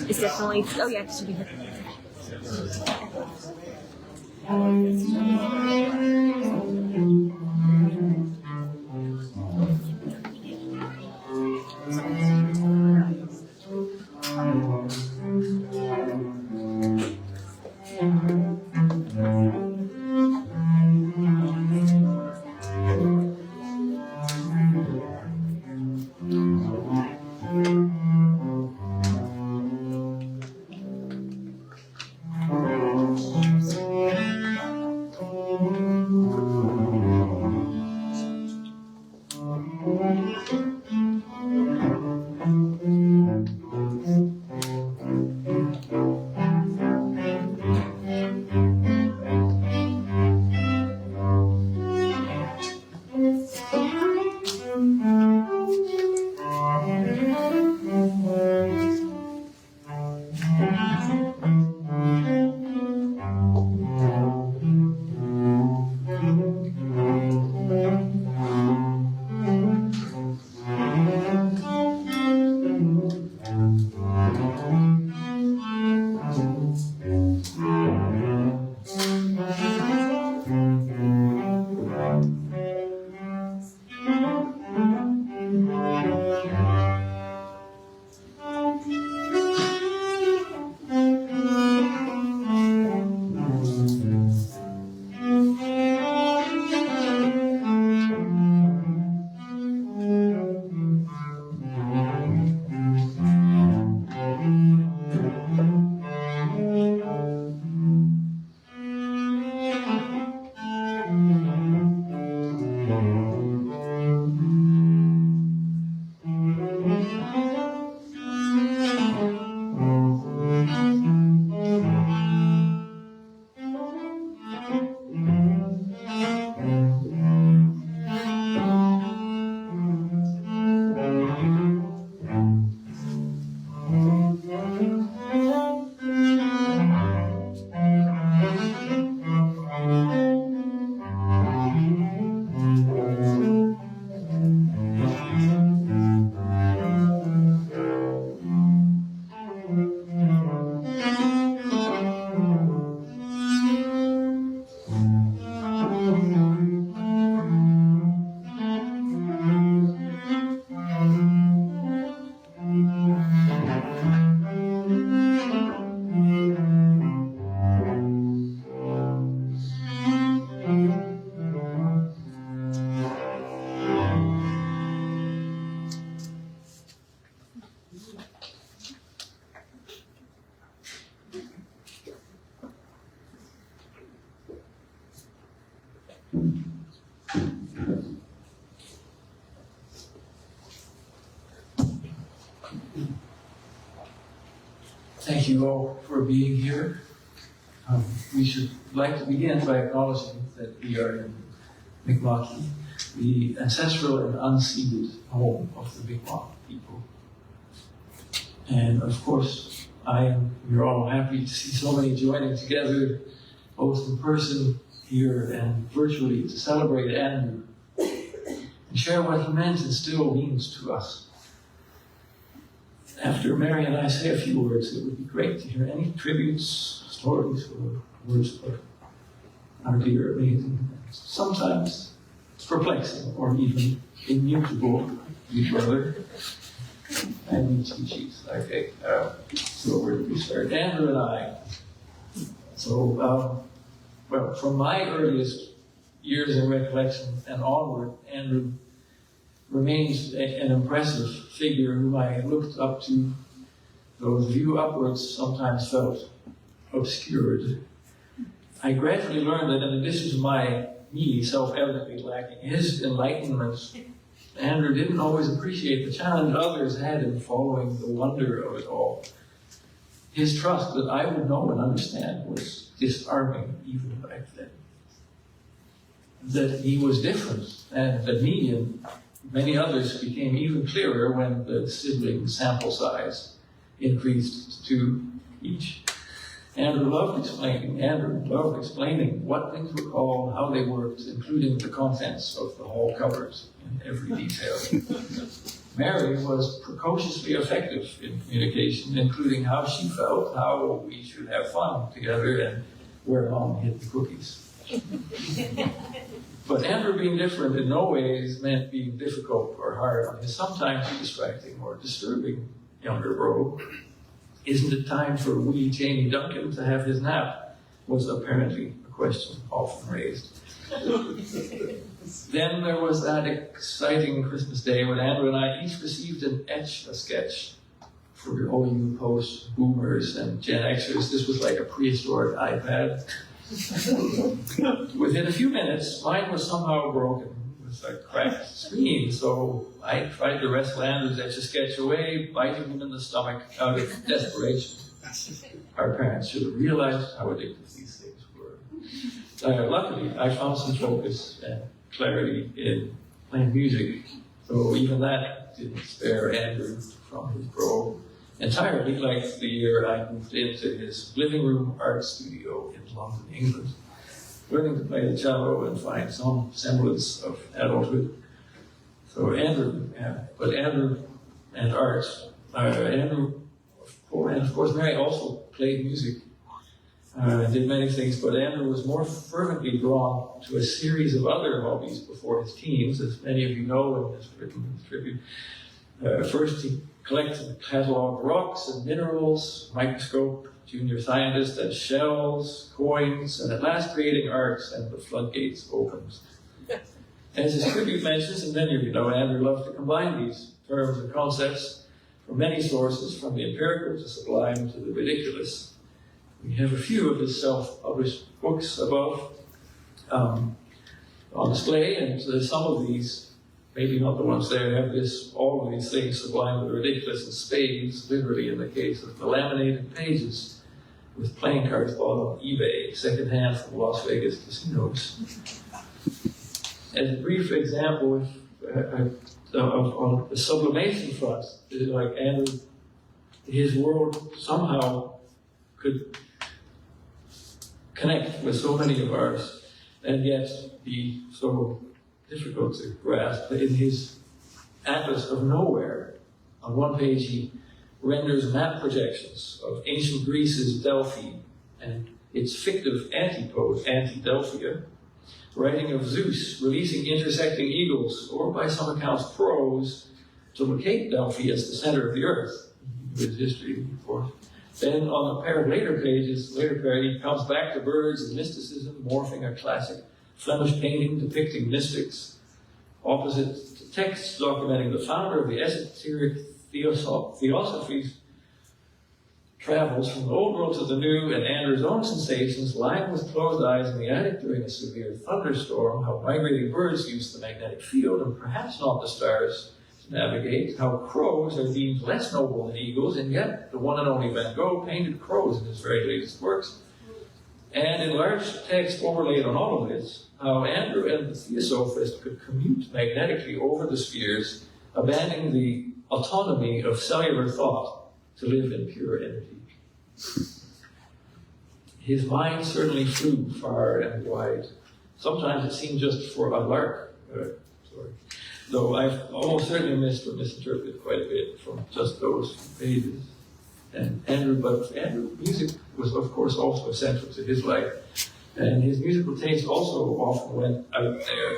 It's definitely, oh yeah, it should be here. Thank you all for being here. We should like to begin by acknowledging that we are in Mi'kmaq, the ancestral and unceded home of the Mi'kmaq people. And of course, we're all happy to see so many joining together, both in person here and virtually, to celebrate Andrew and share what he meant and still means to us. After Mary and I say a few words, it would be great to hear any tributes, stories, or words of our dear, amazing, sometimes perplexing, or even immutable big brother and me species. Okay, so where do we start? Andrew and I. So, well, from my earliest years in recollection and onward, Andrew remains an impressive figure whom I looked up to, though his view upwards sometimes felt obscured. I gradually learned that in addition to me self-evidently lacking his enlightenment, Andrew didn't always appreciate the challenge others had in following the wonder of it all. His trust that I would know and understand was disarming even back then. That he was different, and that me and many others became even clearer when the sibling sample size increased to 2 each. Andrew loved explaining what things were called, how they worked, including the contents of the hall cupboards in every detail. Mary was precociously effective in communication, including how she felt, how we should have fun together, and where Mom hid the cookies. But Andrew being different in no ways meant being difficult or hard on his sometimes distracting or disturbing younger bro. Isn't it time for wee Jamie Duncan to have his nap? Was apparently a question often raised. Then there was that exciting Christmas day when Andrew and I each received an Etch-a-Sketch. For all you post-boomers and Gen Xers, this was like a prehistoric iPad. Within a few minutes, mine was somehow broken. It was a cracked screen, so I tried to wrestle Andrew's Etch-a-Sketch away, biting him in the stomach out of desperation. Our parents should have realized how addictive these things were. Luckily, I found some focus and clarity in playing music, so even that didn't spare Andrew from his bro entirely, like the year I moved into his living room art studio in London, England, learning to play the cello and find some semblance of adulthood. So Andrew and art, Andrew, and of course Mary also played music, did many things, but Andrew was more fervently drawn to a series of other hobbies before his teens, as many of you know and has written in his tribute. First, he collected and catalogued rocks and minerals, microscope, junior scientist, and shells, coins, and at last creating arts, and the floodgates opened. As his tribute mentions, and many of you know, Andrew loved to combine these terms and concepts from many sources, from the empirical to sublime to the ridiculous. We have a few of his self-published books above on display, and some of these, maybe not the ones there, have all of these things, sublime to the ridiculous, in spades, literally in the case of the laminated pages, with playing cards bought on eBay, secondhand from Las Vegas casinos. As a brief example on the sublimation front, like Andrew, his world somehow could connect with so many of ours, and yet be so difficult to grasp. But in his Atlas of Nowhere, on one page he renders map projections of ancient Greece's Delphi and its fictive antipode, Anti-Delphia, writing of Zeus releasing intersecting eagles, or by some accounts crows, to locate Delphi as the center of the earth. His history, of course. Then on a pair of later pages, he comes back to birds and mysticism, morphing a classic Flemish painting depicting mystics, opposite to texts documenting the founder of the esoteric theosophy's travels from the old world to the new, and Andrew's own sensations, lying with closed eyes in the attic during a severe thunderstorm, how migrating birds use the magnetic field, and perhaps not the stars, to navigate, how crows are deemed less noble than eagles, and yet the one and only Van Gogh painted crows in his very latest works. And in large text overlaid on all of this, how Andrew and the Theosophist could commute magnetically over the spheres, abandoning the autonomy of cellular thought to live in pure energy. His mind certainly flew far and wide. Sometimes it seemed just for a lark. Though I've almost certainly missed or misinterpreted quite a bit from just those pages. And Andrew, music was of course also essential to his life. And his musical taste also often went out there.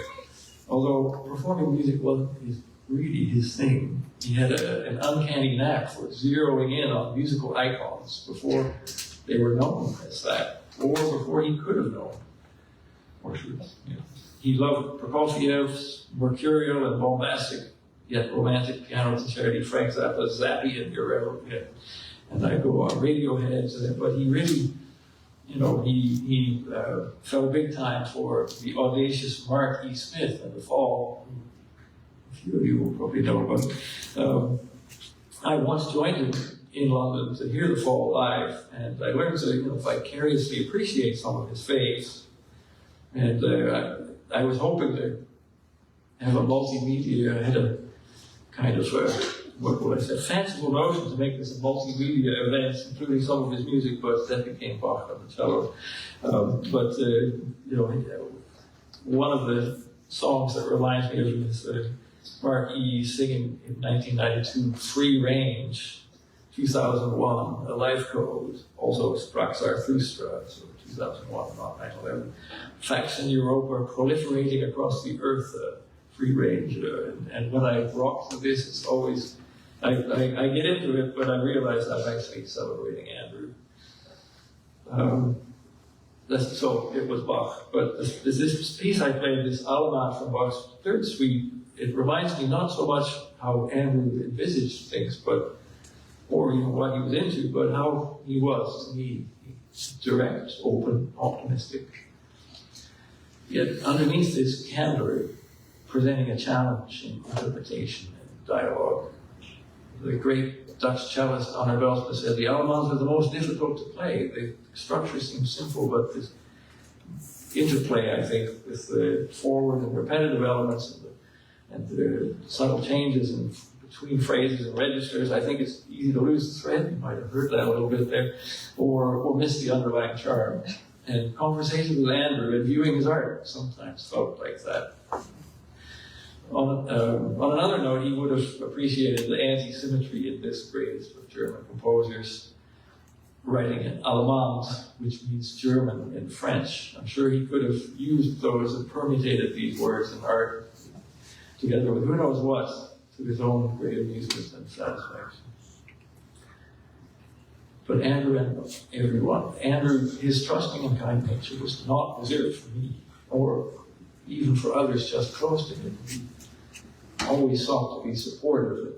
Although performing music wasn't really his thing, he had an uncanny knack for zeroing in on musical icons before they were known as that, or before he could have known. He loved Prokofiev's mercurial and bombastic, yet romantic piano concerti, Frank Zappa's zappy and irreverent, and I go on Radiohead, but he really, he fell big time for the audacious Mark E. Smith in the Fall. A few of you will probably know, but I once joined him in London to hear the Fall live, and I learned to vicariously appreciate some of his faves. And I was hoping to have a multimedia, I had a kind of, fanciful notion to make this a multimedia event, including some of his music, but that became Bach on the cello. One of the songs that reminds me of his marquee singing in 1992, Free Range, 2001, A Life Code, also Sprach Zarathustra, so 2001, not 9/11. Facts in Europe are proliferating across the earth, free range. And when I rock to this, it's always, I get into it, but I realize I'm actually celebrating Andrew. So it was Bach. But this piece I played, this Allemande from Bach's Third Suite, it reminds me not so much how Andrew envisaged things, or even what he was into, but how he was to me. Direct, open, optimistic. Yet underneath this candor, presenting a challenge in interpretation and dialogue. The great Dutch cellist Anna Belsma said, the Allemands are the most difficult to play. The structure seems simple, but this interplay, I think, with the forward and repetitive elements and the subtle changes in between phrases and registers, I think it's easy to lose the thread. You might have heard that a little bit there, or miss the underlying charm. And conversations with Andrew and viewing his art sometimes felt like that. On another note, he would have appreciated the anti-symmetry in this greatest of German composers, writing in Allemande, which means German in French. I'm sure he could have used those and permutated these words in art together with who knows what, to his own great amusement and satisfaction. But Andrew and everyone, his trusting and kind nature was not reserved for me, or even for others just close to him. He always sought to be supportive and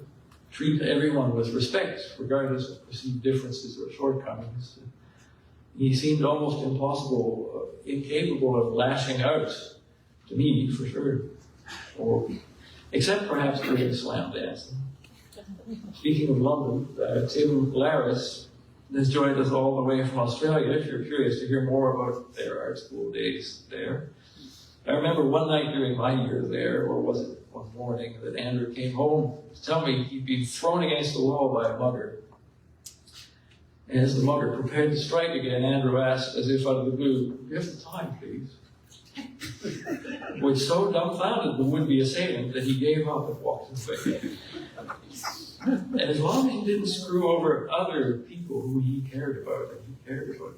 treat everyone with respect, regardless of perceived differences or shortcomings. He seemed almost incapable of lashing out, to me, for sure, except perhaps during slam dancing. Speaking of London, Tim Laris has joined us all the way from Australia, if you're curious to hear more about their art school days there. I remember one night during my year there, or was it one morning, that Andrew came home to tell me he'd been thrown against the wall by a mugger. And as the mugger prepared to strike again, Andrew asked, as if out of the blue, "Do you have the time, please?" Which so dumbfounded the would-be assailant that he gave up and walked away. And as long as he didn't screw over other people who he cared about, and he cared about people.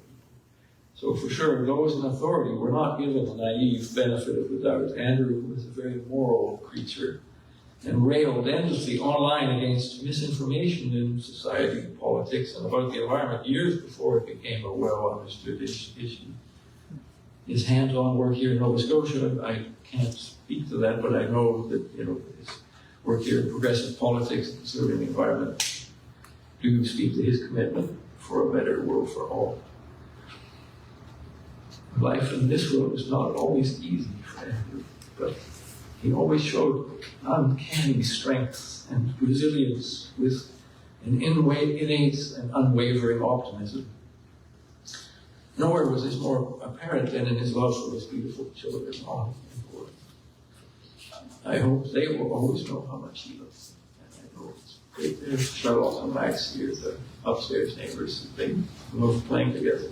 So for sure, those in authority were not given the naive benefit of the doubt. Andrew was a very moral creature and railed endlessly online against misinformation in society and politics and about the environment years before it became a well-understood issue. His hands-on work here in Nova Scotia, I can't speak to that, but I know that his work here in progressive politics and conserving the environment do speak to his commitment for a better world for all. Life in this world is not always easy for Andrew, but he always showed uncanny strength and resilience with an innate and unwavering optimism. Nowhere was this more apparent than in his love for his beautiful children, Olive and Gordon. I hope they will always know how much he loves them. And I know it's great. There's Charlotte and Max here, the upstairs neighbors. They love playing together.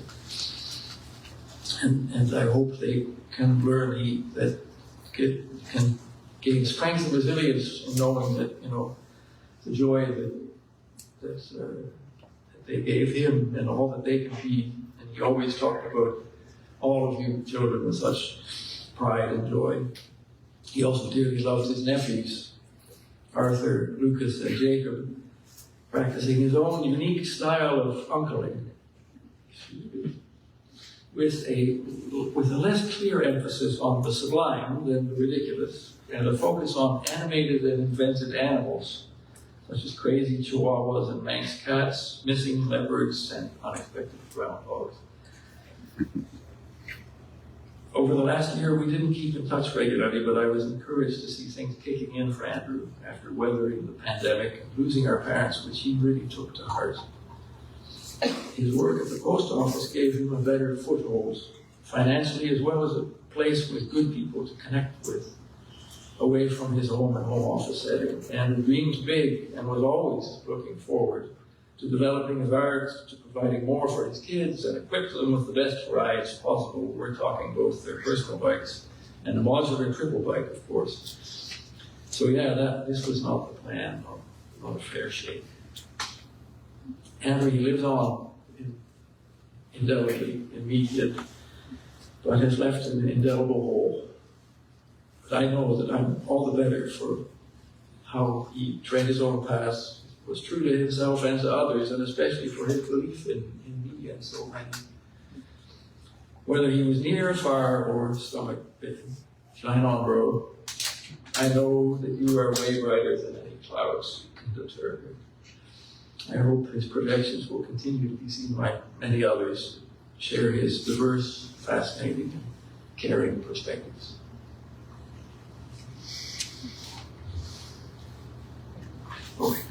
And I hope they can learn can gain strength and resilience in knowing that, the joy that they gave him and all that they can be. And he always talked about all of you children with such pride and joy. He also dearly loves his nephews, Arthur, Lucas, and Jacob, practicing his own unique style of uncling, with a less clear emphasis on the sublime than the ridiculous, and a focus on animated and invented animals, such as crazy chihuahuas and Manx cats, missing leopards, and unexpected groundhogs. Over the last year, we didn't keep in touch regularly, but I was encouraged to see things kicking in for Andrew after weathering the pandemic and losing our parents, which he really took to heart. His work at the post office gave him a better foothold, financially as well as a place with good people to connect with, away from his home and home office setting. And dreamed big and was always looking forward to developing his art, to providing more for his kids and equip them with the best rides possible. We're talking both their personal bikes and a modular triple bike, of course. So yeah, this was not the plan, not a fair shake. Andrew, he lives on indelibly immediate, but has left an indelible hole. But I know that I'm all the better for how he tread his own path, was true to himself and to others, and especially for his belief in me and so many. Whether he was near or far or stomach bitten, shine on, bro. I know that you are way brighter than any clouds you can deter. I hope his projections will continue to be seen by many others, share his diverse, fascinating, and caring perspectives. Okay.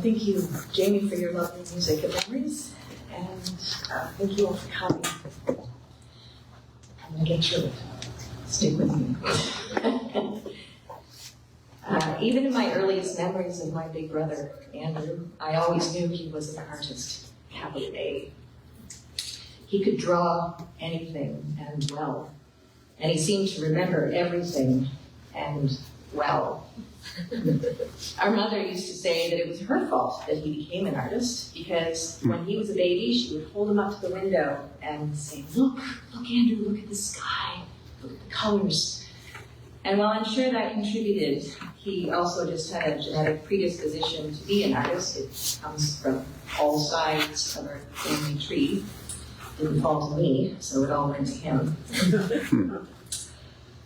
Thank you, Jamie, for your lovely music and memories, and thank you all for coming. I'm going to get through it. Stick with me. Even in my earliest memories of my big brother, Andrew, I always knew he was an artist, capital A. He could draw anything and well, and he seemed to remember everything and well. Our mother used to say that it was her fault that he became an artist, because when he was a baby, she would hold him up to the window and say, look, Andrew, look at the sky, look at the colors. And while I'm sure that contributed, he also just had a genetic predisposition to be an artist. It comes from all sides of our family tree. Didn't fall to me, so it all went to him.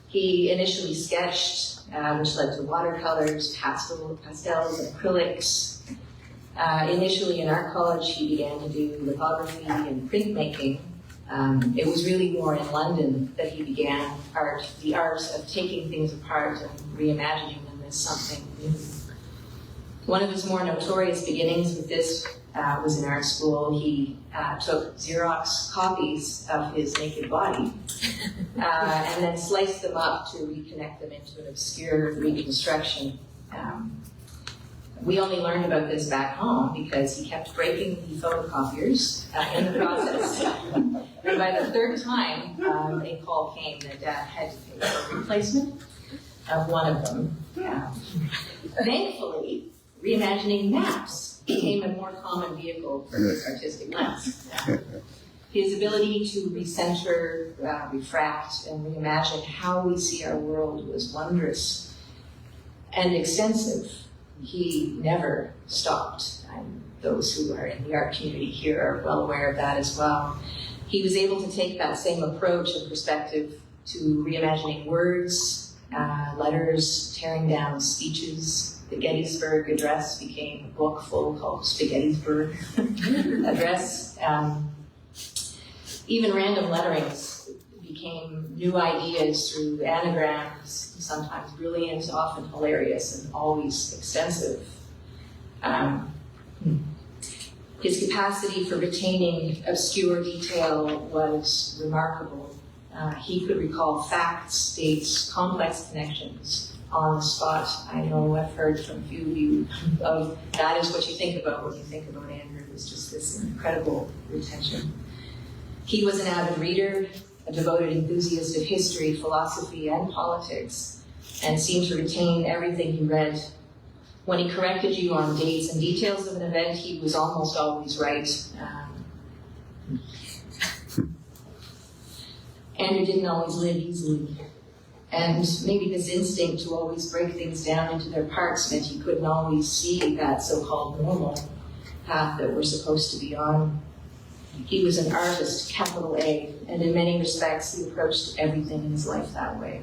He initially sketched, which led to watercolors, pastels, and acrylics. Initially in art college, he began to do lithography and printmaking. It was really more in London that he began the art of taking things apart and reimagining them as something new. One of his more notorious beginnings with this was in art school. He took Xerox copies of his naked body and then sliced them up to reconnect them into an obscure reconstruction. We only learned about this back home because he kept breaking the photocopiers in the process. And by the third time, a call came that Dad had to pay for a replacement of one of them. Thankfully, reimagining maps became a more common vehicle for his artistic lens. His ability to recenter, refract, and reimagine how we see our world was wondrous and extensive. He never stopped. And those who are in the art community here are well aware of that as well. He was able to take that same approach and perspective to reimagining words, letters, tearing down speeches. The Gettysburg Address became a book full called Spaghettisburg Address. Even random letterings became new ideas through anagrams, sometimes brilliant, often hilarious, and always extensive. His capacity for retaining obscure detail was remarkable. He could recall facts, dates, complex connections on the spot. I know I've heard from a few of you of that is what you think about when you think about Andrew. It's just this incredible retention. He was an avid reader, a devoted enthusiast of history, philosophy, and politics, and seemed to retain everything he read. When he corrected you on dates and details of an event, he was almost always right. Andrew didn't always live easily. And maybe this instinct to always break things down into their parts meant he couldn't always see that so-called normal path that we're supposed to be on. He was an artist, capital A, and in many respects, he approached everything in his life that way.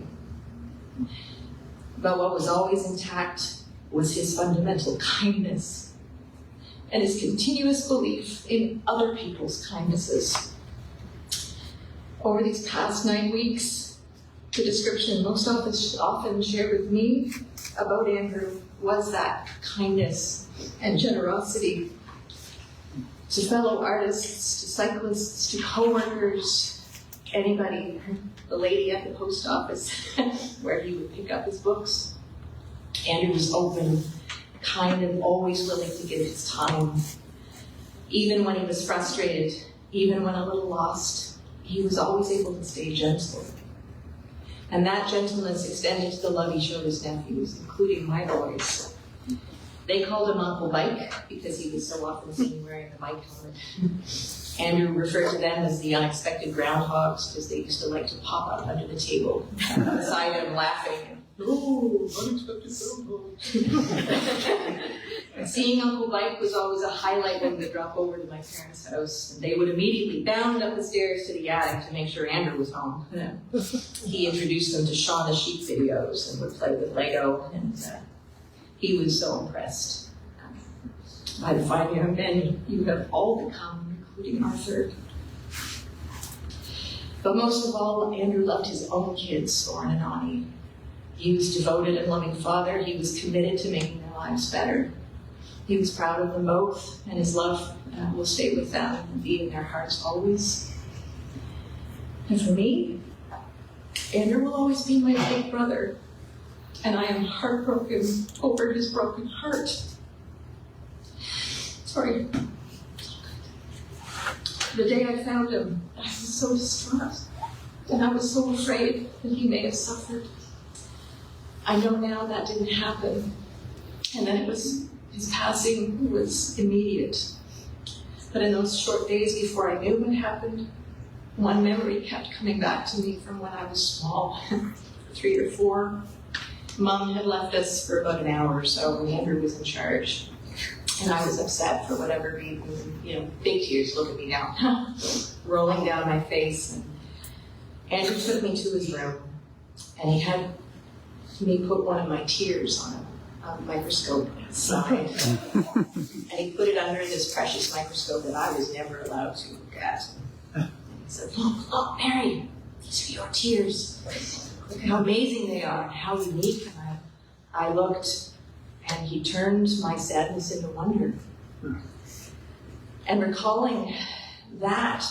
But what was always intact was his fundamental kindness and his continuous belief in other people's kindnesses. Over these past 9 weeks, the description most often shared with me about Andrew was that kindness and generosity to fellow artists, to cyclists, to co-workers, anybody, the lady at the post office where he would pick up his books. Andrew was open, kind, and always willing to give his time. Even when he was frustrated, even when a little lost, he was always able to stay gentle. And that gentleness extended to the love he showed his nephews, including my boys. They called him Uncle Mike because he was so often seen wearing the Mike helmet. Andrew referred to them as the unexpected groundhogs because they used to like to pop up under the table beside him laughing. Oh, unexpected groundhogs. Seeing Uncle Mike was always a highlight when we would drop over to my parents' house. And they would immediately bound up the stairs to the attic to make sure Andrew was home. He introduced them to Shaun the Sheep videos and would play with Lego. And he was so impressed by the 5 young men you have all become, including Arthur. But most of all, Andrew loved his own kids, Soren and Ani. He was devoted and loving father. He was committed to making their lives better. He was proud of them both, and his love will stay with them and be in their hearts always. And for me, Andrew will always be my big brother, and I am heartbroken over his broken heart. Sorry. The day I found him, I was so distraught, and I was so afraid that he may have suffered. I know now that didn't happen, and then his passing was immediate. But in those short days before I knew what happened, one memory kept coming back to me from when I was small, 3 or 4. Mom had left us for about an hour or so when Andrew was in charge. And I was upset for whatever reason, big tears, look at me now, rolling down my face. And Andrew took me to his room, and he had me put one of my tears on him. microscope inside. And he put it under this precious microscope that I was never allowed to look at. And he said, look, Mary, these are your tears. Look how amazing they are, and how unique. And I looked, and he turned my sadness into wonder. And recalling that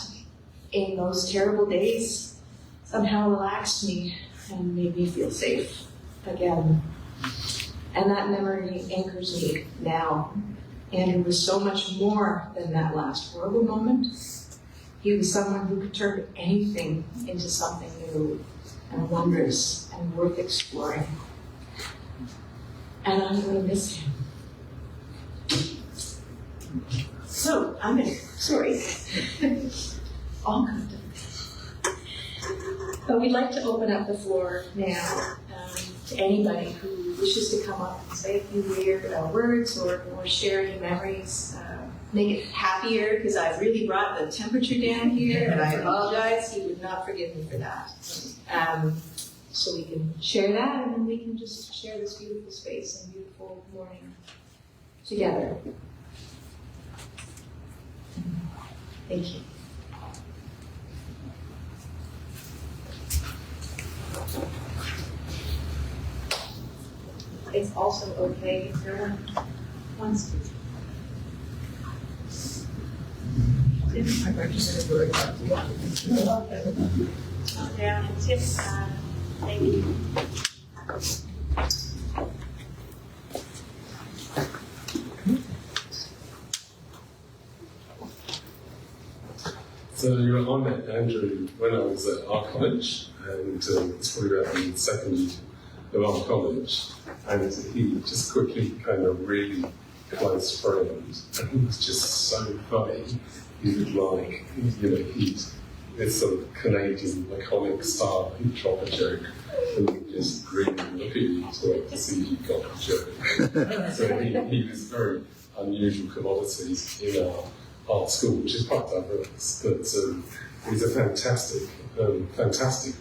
in those terrible days somehow relaxed me and made me feel safe again. And that memory anchors me now. Andrew was so much more than that last horrible moment. He was someone who could turn anything into something new and wondrous and worth exploring. And I'm going to miss him. So, all good. But we'd like to open up the floor now to anybody who wishes to come up and say a few weird words or share any memories. Make it happier, because I've really brought the temperature down here, and I apologize. He would not forgive me for that. So we can share that, and then we can just share this beautiful space and beautiful morning together. Thank you. It's also okay if no one wants to. I'd like to say a word about the down and tip. Thank you. So I met Andrew when I was at our college, and it's probably about the second year of our college, and he just quickly became a really close friend, and he was just so funny. He would he'd this sort of Canadian laconic style, he'd drop a joke, and he'd just grin and look at you to wait to see if you got the joke. So he was very unusual commodity in our art school, which is quite diverse, but he's a fantastic,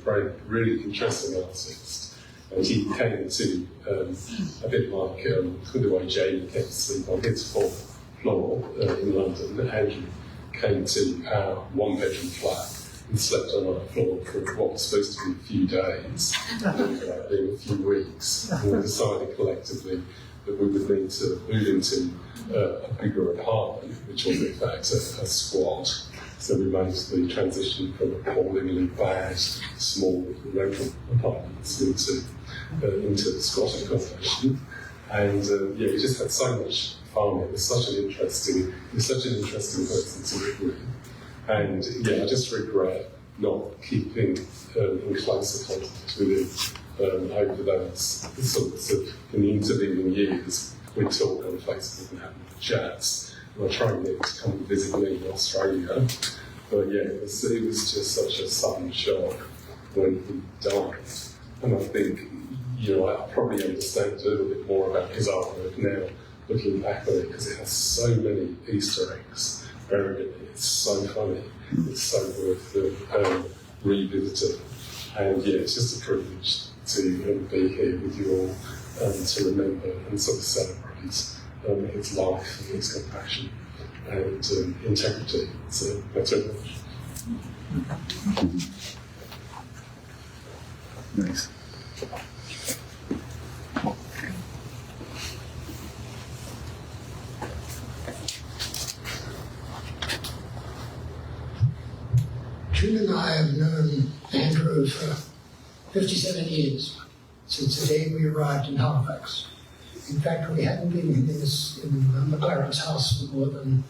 very, really interesting artist. And he came to, a bit like the way Jamie came to sleep on his fourth floor in London. Andrew came to our one-bedroom flat and slept on our floor for what was supposed to be a few days, ended up being a few weeks. And we decided collectively that we would need to move into a bigger apartment, which was in fact a squat. So we managed the transition from appallingly bad, small rental apartments into the squat accommodation. And we just had so much fun. It was such an interesting person to live with. And I just regret not keeping in closer contact with him over those sorts of, in the intervening years. We'd talk on Facebook and have chats. And I tried to get him to come and visit me in Australia. But it was just such a sudden shock when he died. And I think, I probably understand a little bit more about his artwork now, looking back on it, because it has so many Easter eggs buried in it. It's so funny. It's so worth revisiting. And it's just a privilege to be here with you all and to remember and sort of celebrate his life and his compassion and integrity. So thanks very much. Nice. June and I have known Andrew for 57 years, since the day we arrived in Halifax. In fact, we hadn't been in McLaren's house for more than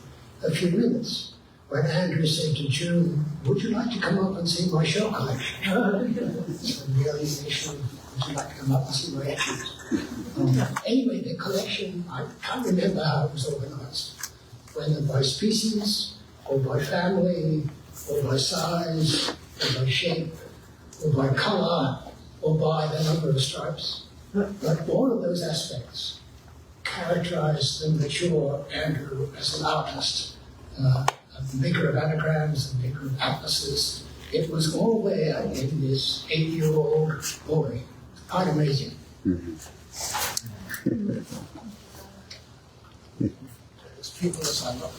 a few minutes when Andrew said to June, "Would you like to come up and see my show collection?" So really, initially, would you like to come up and see my etchings? Anyway, the collection, I can't remember how it was organized, whether by species, or by family, or by size, or by shape, or by color, or by the number of stripes. But all of those aspects characterize the mature Andrew as an artist. The maker of anagrams, the maker of atlases. It was all there in this 8-year-old boy. Quite amazing. Mm-hmm. There's people as I look.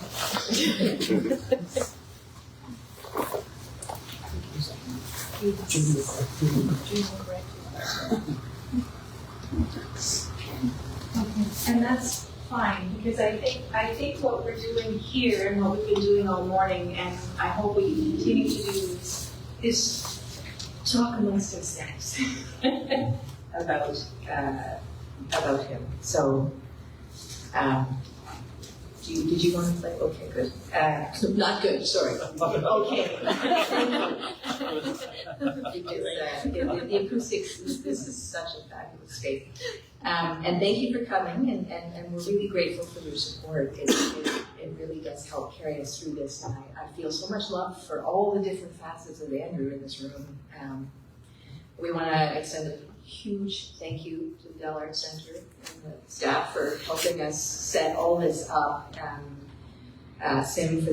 And that's fine, because I think what we're doing here and what we've been doing all morning, and I hope we continue to do, is talk amongst ourselves about him. So, did you want to play? Okay, good. Not good, sorry. Okay. Because the acoustics, this is such a fabulous space. And thank you for coming, and we're really grateful for your support. It really does help carry us through this, and I feel so much love for all the different facets of Andrew in this room. We want to extend a huge thank you to the Dalhousie Arts Centre and the staff for helping us set all this up. Sim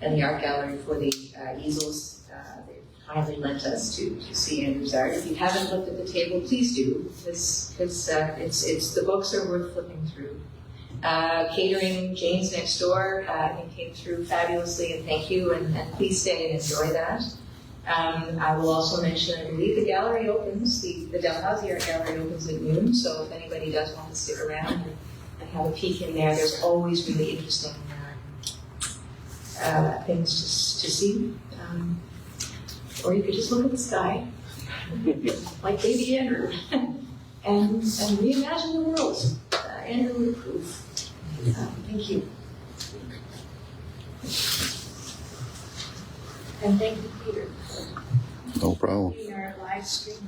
and the art gallery for the easels. They kindly lent us to see Andrew's art. If you haven't looked at the table, please do. It's the books are worth flipping through. Catering, Jane's next door, came through fabulously, and thank you, and please stay and enjoy that. I will also mention, I believe the gallery opens, the Dalhousie Art Gallery opens at noon, so if anybody does want to stick around and have a peek in there, there's always really interesting things to see. Or you could just look at the sky, like baby Andrew, and reimagine the world. Andrew would approve. Thank you. And thank you, Peter, for No problem. being our live streamer.